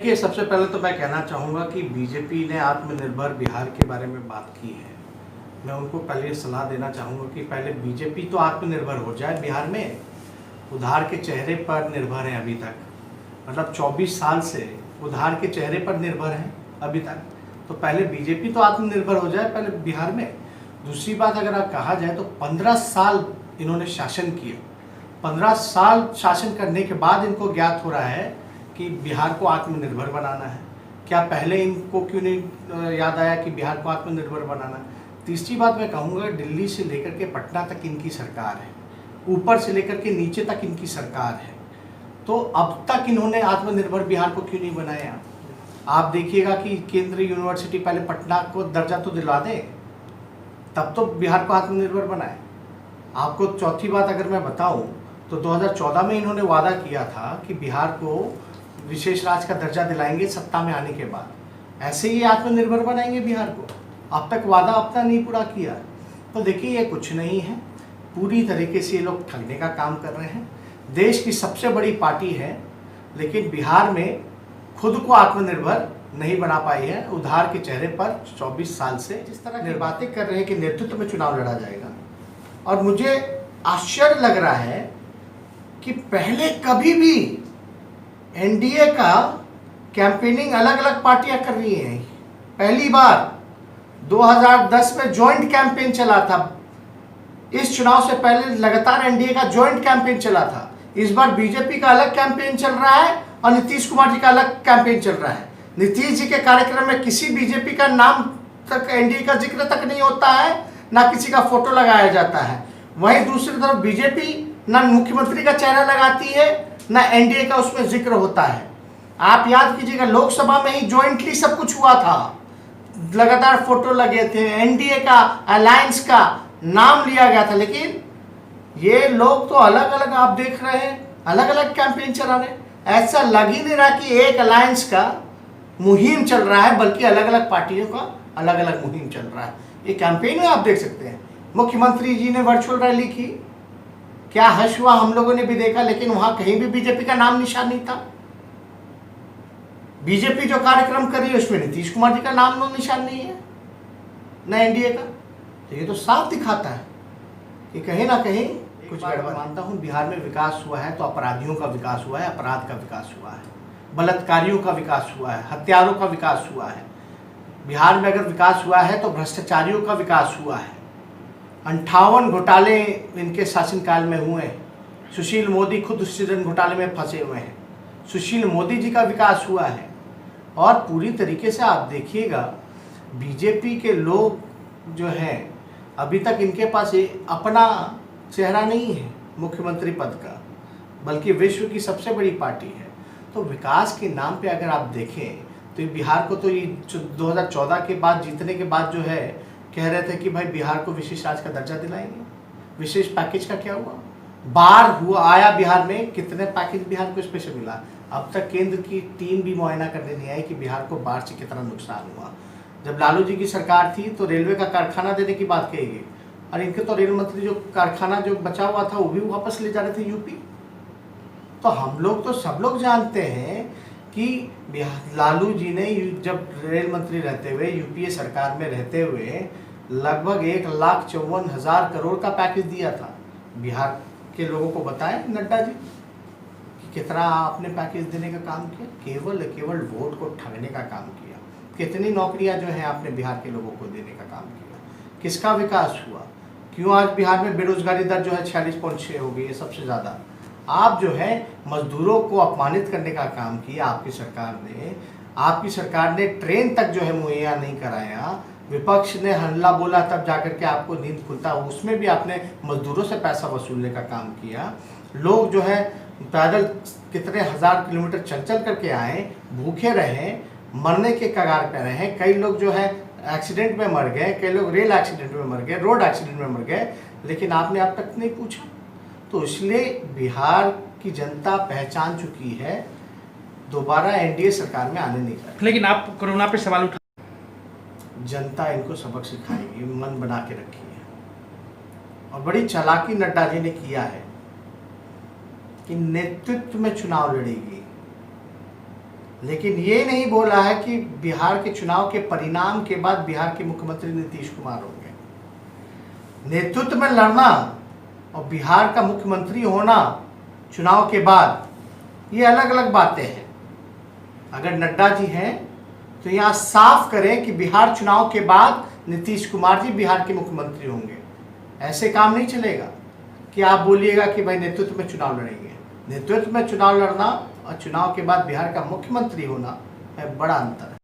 देखिए, सबसे पहले तो मैं कहना चाहूँगा कि बीजेपी ने आत्मनिर्भर बिहार के बारे में बात की है। मैं उनको पहले सलाह देना चाहूँगा कि पहले बीजेपी तो आत्मनिर्भर हो जाए बिहार में। उधार के चेहरे पर निर्भर है अभी तक, मतलब 24 साल से उधार के चेहरे पर निर्भर है अभी तक। तो पहले बीजेपी तो आत्मनिर्भर हो जाए पहले बिहार में। दूसरी बात अगर आप कहा जाए तो 15 साल इन्होंने शासन किया। 15 साल शासन करने के बाद इनको ज्ञात हो रहा है कि बिहार को आत्मनिर्भर बनाना है। क्या पहले इनको क्यों नहीं याद आया कि बिहार को आत्मनिर्भर बनाना है? तीसरी बात मैं कहूँगा, दिल्ली से लेकर के पटना तक इनकी सरकार है, ऊपर से लेकर के नीचे तक इनकी सरकार है। तो अब तक इन्होंने आत्मनिर्भर बिहार को क्यों नहीं बनाया? आप देखिएगा कि केंद्रीय यूनिवर्सिटी पहले पटना को दर्जा तो दिलवा दें, तब तो बिहार को आत्मनिर्भर बनाए। आपको चौथी बात अगर मैं बताऊं तो 2014 में इन्होंने वादा किया था कि बिहार को विशेष राज्य का दर्जा दिलाएंगे सत्ता में आने के बाद। ऐसे ही आत्मनिर्भर बनाएंगे बिहार को। अब तक वादा अपना नहीं पूरा किया। तो देखिए, ये कुछ नहीं है, पूरी तरीके से ये लोग ठगने का काम कर रहे हैं। देश की सबसे बड़ी पार्टी है, लेकिन बिहार में खुद को आत्मनिर्भर नहीं बना पाई है। उधार के चेहरे पर 24 साल से जिस तरह की बातें कर रहे हैं कि नेतृत्व में चुनाव लड़ा जाएगा, और मुझे आश्चर्य लग रहा है कि पहले कभी भी एनडीए का कैंपेनिंग अलग अलग पार्टियां कर रही हैं। पहली बार 2010 में जॉइंट कैंपेन चला था। इस चुनाव से पहले लगातार एनडीए का जॉइंट कैंपेन चला था। इस बार बीजेपी का अलग कैंपेन चल रहा है और नीतीश कुमार जी का अलग कैंपेन चल रहा है। नीतीश जी के कार्यक्रम में किसी बीजेपी का नाम तक, एनडीए का जिक्र तक नहीं होता है, ना किसी का फोटो लगाया जाता है। वहीं दूसरी तरफ बीजेपी ना मुख्यमंत्री का चेहरा लगाती है, ना एनडीए का उसमें जिक्र होता है। आप याद कीजिएगा, लोकसभा में ही जॉइंटली सब कुछ हुआ था, लगातार फोटो लगे थे, एनडीए का, अलायंस का नाम लिया गया था। लेकिन ये लोग तो अलग अलग, आप देख रहे हैं, अलग अलग कैंपेन चला रहे हैं। ऐसा लग ही नहीं रहा कि एक अलायंस का मुहिम चल रहा है, बल्कि अलग अलग पार्टियों का अलग अलग मुहिम चल रहा है। ये कैंपेन में आप देख सकते हैं, मुख्यमंत्री जी ने वर्चुअल रैली की, क्या हर्ष हुआ हम लोगों ने भी देखा, लेकिन वहां कहीं भी बीजेपी का नाम निशान नहीं था। बीजेपी जो कार्यक्रम कर रही है उसमें नीतीश कुमार जी का नाम निशान नहीं है, न एनडीए का। तो ये तो साफ दिखाता है कि कहीं ना कहीं कुछ गड़बड़। मानता हूं बिहार में विकास हुआ है तो अपराधियों का विकास हुआ है, अपराध का विकास हुआ है, बलात्कारियों का विकास हुआ है, हत्यारों का विकास हुआ है। बिहार में अगर विकास हुआ है तो भ्रष्टाचारियों का विकास हुआ है। 58 घोटाले इनके शासनकाल में हुए हैं। सुशील मोदी खुद सृजन घोटाले में फंसे हुए हैं। सुशील मोदी जी का विकास हुआ है। और पूरी तरीके से आप देखिएगा, बीजेपी के लोग जो हैं, अभी तक इनके पास अपना चेहरा नहीं है मुख्यमंत्री पद का, बल्कि विश्व की सबसे बड़ी पार्टी है। तो विकास के नाम पे अगर आप देखें तो बिहार को तो ये 2014 के बाद जीतने के बाद जो है कह रहे थे कि भाई बिहार को विशेष राज्य का दर्जा दिलाएंगे। विशेष पैकेज का क्या हुआ? बार हुआ आया बिहार में, कितने पैकेज बिहार को स्पेशल मिला? अब तक केंद्र की टीम भी मुआयना करने नहीं आई कि बिहार को बाढ़ से कितना नुकसान हुआ। जब लालू जी की सरकार थी तो रेलवे का कारखाना देने की बात कही गई, और इनके तो रेल मंत्री जो कारखाना जो बचा हुआ था वो भी वापस ले जा रहे थे यूपी। तो हम लोग तो सब लोग जानते हैं कि लालू जी ने जब रेल मंत्री रहते हुए, यूपीए सरकार में रहते हुए, लगभग 1,54,000 करोड़ का पैकेज दिया था। बिहार के लोगों को बताएं नड्डा जी कि कितना आपने पैकेज देने का काम किया? केवल वोट को ठगने का काम किया। कितनी नौकरियां जो है आपने बिहार के लोगों को देने का काम किया? किसका विकास हुआ? क्यों आज बिहार में बेरोजगारी दर जो है 46.6 हो गई है, सबसे ज़्यादा? आप जो है मजदूरों को अपमानित करने का काम किया आपकी सरकार ने। आपकी सरकार ने ट्रेन तक जो है मुहैया नहीं कराया। विपक्ष ने हल्ला बोला तब जाकर के आपको नींद खुलता, उसमें भी आपने मजदूरों से पैसा वसूलने का काम किया। लोग जो है पैदल कितने हजार किलोमीटर चल चल करके आए, भूखे रहे, मरने के कगार पे रहे। कई लोग जो है एक्सीडेंट में मर गए, कई लोग रेल एक्सीडेंट में मर गए, रोड एक्सीडेंट में मर गए, लेकिन आपने अब तक नहीं पूछा। तो इसलिए बिहार की जनता पहचान चुकी है, दोबारा एनडीए सरकार में आने नहीं चाहिए। लेकिन आप कोरोना पे सवाल उठा, जनता इनको सबक सिखाएगी, मन बना के रखी है। और बड़ी चालाकी नड्डा जी ने किया है कि नेतृत्व में चुनाव लड़ेगी, लेकिन ये नहीं बोला है कि बिहार के चुनाव के परिणाम के बाद बिहार के मुख्यमंत्री नीतीश कुमार होंगे। नेतृत्व में लड़ना और बिहार का मुख्यमंत्री होना चुनाव के बाद, ये अलग अलग बातें हैं। अगर नड्डा जी हैं तो यहाँ साफ करें कि बिहार चुनाव के बाद नीतीश कुमार जी बिहार के मुख्यमंत्री होंगे। ऐसे काम नहीं चलेगा कि आप बोलिएगा कि भाई नेतृत्व में चुनाव लड़ेंगे। नेतृत्व में चुनाव लड़ना और चुनाव के बाद बिहार का मुख्यमंत्री होना है बड़ा अंतर है।